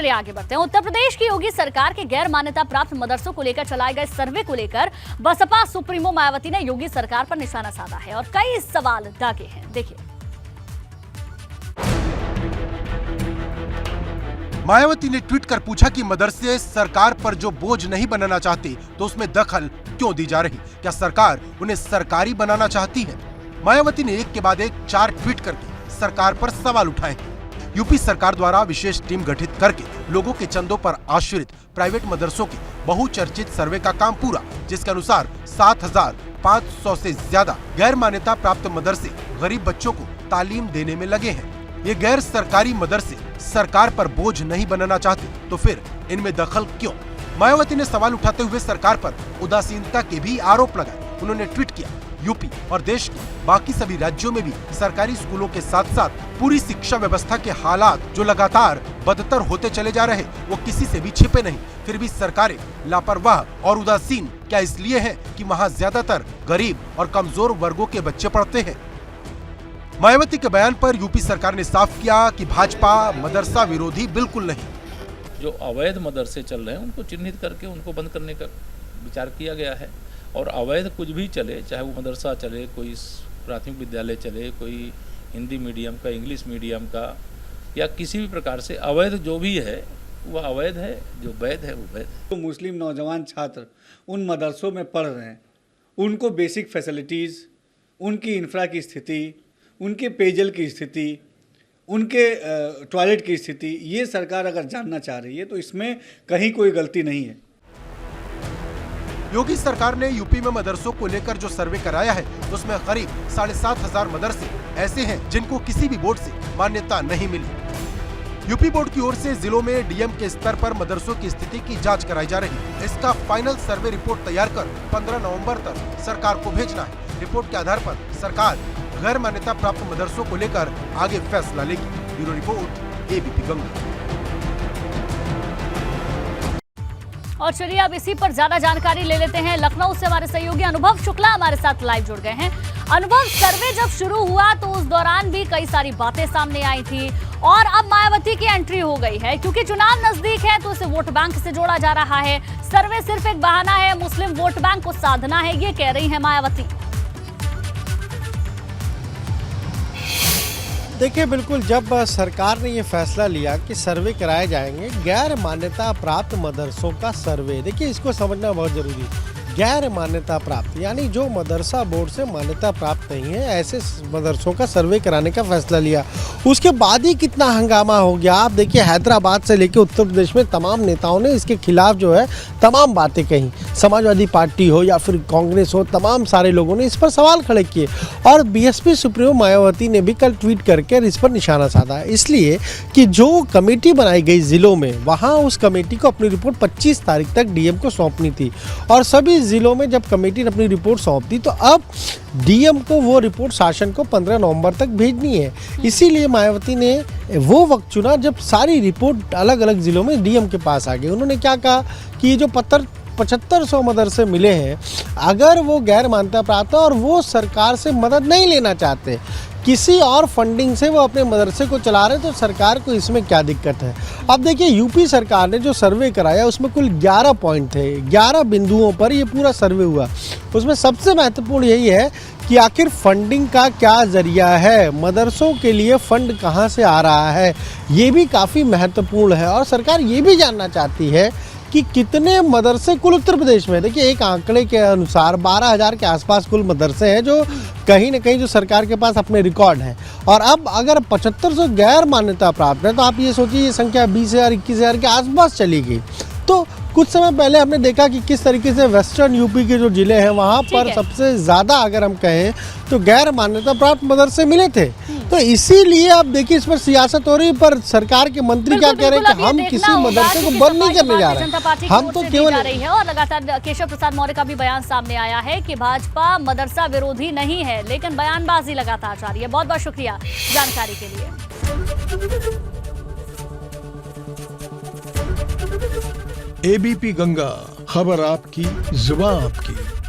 चलिए आगे बढ़ते हैं। उत्तर प्रदेश की योगी सरकार के गैर मान्यता प्राप्त मदरसों को लेकर चलाए गए सर्वे को लेकर बसपा सुप्रीमो मायावती ने योगी सरकार पर निशाना साधा है और कई सवाल दागे हैं। देखिए, मायावती ने ट्वीट कर पूछा कि मदरसे सरकार पर जो बोझ नहीं बनाना चाहते तो उसमें दखल क्यों दी जा रही? क्या सरकार उन्हें सरकारी बनाना चाहती है? मायावती ने एक के बाद एक 4 ट्वीट करके सरकार पर सवाल उठाए। यूपी सरकार द्वारा विशेष टीम गठित करके लोगों के चंदों पर आश्रित प्राइवेट मदरसों के बहुचर्चित सर्वे का काम पूरा, जिसके अनुसार 7,500 से ज्यादा गैर मान्यता प्राप्त मदरसे गरीब बच्चों को तालीम देने में लगे हैं। ये गैर सरकारी मदरसे सरकार पर बोझ नहीं बनाना चाहते तो फिर इनमें दखल क्यों? मायावती ने सवाल उठाते हुए सरकार पर उदासीनता के भी आरोप लगाए। उन्होंने ट्वीट किया, यूपी और देश के बाकी सभी राज्यों में भी सरकारी स्कूलों के साथ साथ पूरी शिक्षा व्यवस्था के हालात जो लगातार बदतर होते चले जा रहे, वो किसी से भी छिपे नहीं। फिर भी सरकारें लापरवाह और उदासीन क्या इसलिए है कि वहाँ ज्यादातर गरीब और कमजोर वर्गों के बच्चे पढ़ते हैं? मायावती के बयान पर यूपी सरकार ने साफ किया कि भाजपा मदरसा विरोधी बिल्कुल नहीं। जो अवैध मदरसे चल रहे हैं उनको चिन्हित करके उनको बंद करने का विचार किया गया है। और अवैध कुछ भी चले, चाहे वो मदरसा चले, कोई प्राथमिक विद्यालय चले, कोई हिंदी मीडियम का, इंग्लिश मीडियम का, या किसी भी प्रकार से अवैध जो भी है वह अवैध है, जो वैध है वो वैध है। तो मुस्लिम नौजवान छात्र उन मदरसों में पढ़ रहे हैं, उनको बेसिक फैसिलिटीज़, उनकी इंफ्रा की स्थिति, उनके पेयजल की स्थिति, उनके टॉयलेट की स्थिति, ये सरकार अगर जानना चाह रही है तो इसमें कहीं कोई गलती नहीं है। योगी सरकार ने यूपी में मदरसों को लेकर जो सर्वे कराया है उसमें करीब 7,500 मदरसे ऐसे हैं जिनको किसी भी बोर्ड से मान्यता नहीं मिली। यूपी बोर्ड की ओर से जिलों में डीएम के स्तर पर मदरसों की स्थिति की जांच कराई जा रही है। इसका फाइनल सर्वे रिपोर्ट तैयार कर 15 नवंबर तक सरकार को भेजना है। रिपोर्ट के आधार पर सरकार गैर मान्यता प्राप्त मदरसों को लेकर आगे फैसला लेगी। Bureau report, ABP Ganga. और चलिए अब इसी पर ज्यादा जानकारी ले लेते हैं। लखनऊ से हमारे सहयोगी अनुभव शुक्ला हमारे साथ लाइव जुड़ गए हैं। अनुभव, सर्वे जब शुरू हुआ तो उस दौरान भी कई सारी बातें सामने आई थी और अब मायावती की एंट्री हो गई है क्योंकि चुनाव नजदीक है तो इसे वोट बैंक से जोड़ा जा रहा है। सर्वे सिर्फ एक बहाना है, मुस्लिम वोट बैंक को साधना है, ये कह रही है मायावती। देखिए, बिल्कुल जब सरकार ने ये फैसला लिया कि सर्वे कराए जाएंगे गैर मान्यता प्राप्त मदरसों का सर्वे, देखिए इसको समझना बहुत ज़रूरी है। गैर मान्यता प्राप्त यानी जो मदरसा बोर्ड से मान्यता प्राप्त नहीं है, ऐसे मदरसों का सर्वे कराने का फैसला लिया। उसके बाद ही कितना हंगामा हो गया। आप देखिए, हैदराबाद से लेकर उत्तर प्रदेश में तमाम नेताओं ने इसके खिलाफ जो है तमाम बातें कही। समाजवादी पार्टी हो या फिर कांग्रेस हो, तमाम सारे लोगों ने इस पर सवाल खड़े किए और बीएसपी सुप्रीमो मायावती ने भी कल ट्वीट करके इस पर निशाना साधा, इसलिए कि जो कमेटी बनाई गई जिलों में, वहाँ उस कमेटी को अपनी रिपोर्ट 25 तारीख तक डीएम को सौंपनी थी और सभी जिलों में जब कमेटी ने अपनी रिपोर्ट सौंप दी तो अब डीएम को वो रिपोर्ट शासन को 15 नवंबर तक भेजनी है। इसीलिए मायावती ने वो वक्त चुना जब सारी रिपोर्ट अलग अलग जिलों में डीएम के पास आ गई। उन्होंने क्या कहा कि ये जो 7500 मदरसे मिले हैं, अगर वो गैर मान्यता प्राप्त है और वो सरकार से मदद नहीं लेना चाहते, किसी और फंडिंग से वो अपने मदरसे को चला रहे, तो सरकार को इसमें क्या दिक्कत है? अब देखिए, यूपी सरकार ने जो सर्वे कराया उसमें कुल 11 पॉइंट थे, 11 बिंदुओं पर ये पूरा सर्वे हुआ। उसमें सबसे महत्वपूर्ण यही है कि आखिर फंडिंग का क्या जरिया है, मदरसों के लिए फंड कहाँ से आ रहा है, ये भी काफ़ी महत्वपूर्ण है। और सरकार ये भी जानना चाहती है कि कितने मदरसे कुल उत्तर प्रदेश में। देखिए, एक आंकड़े के अनुसार 12,000 के आसपास कुल मदरसे हैं जो कहीं ना कहीं जो सरकार के पास अपने रिकॉर्ड हैं। और अब अगर 7500 गैर मान्यता प्राप्त है तो आप ये सोचिए ये संख्या 20,000 21,000 के आसपास चली गई। तो कुछ समय पहले हमने देखा कि किस तरीके से वेस्टर्न यूपी के जो जिले हैं वहाँ पर सबसे ज़्यादा अगर हम कहें तो गैर मान्यता प्राप्त मदरसे मिले थे। तो इसीलिए अब देखिए इस पर सियासत हो रही, पर सरकार के मंत्री क्या कह रहे हैं कि हम किसी मदरसे को बंद नहीं करने जा रहे, हम तो केवल रही है। और लगातार केशव प्रसाद मौर्य का भी बयान सामने आया है कि भाजपा मदरसा विरोधी नहीं है, लेकिन बयानबाजी लगातार जारी है। बहुत बहुत शुक्रिया जानकारी के लिए। एबीपी गंगा, खबर आपकी, जुबान आपकी।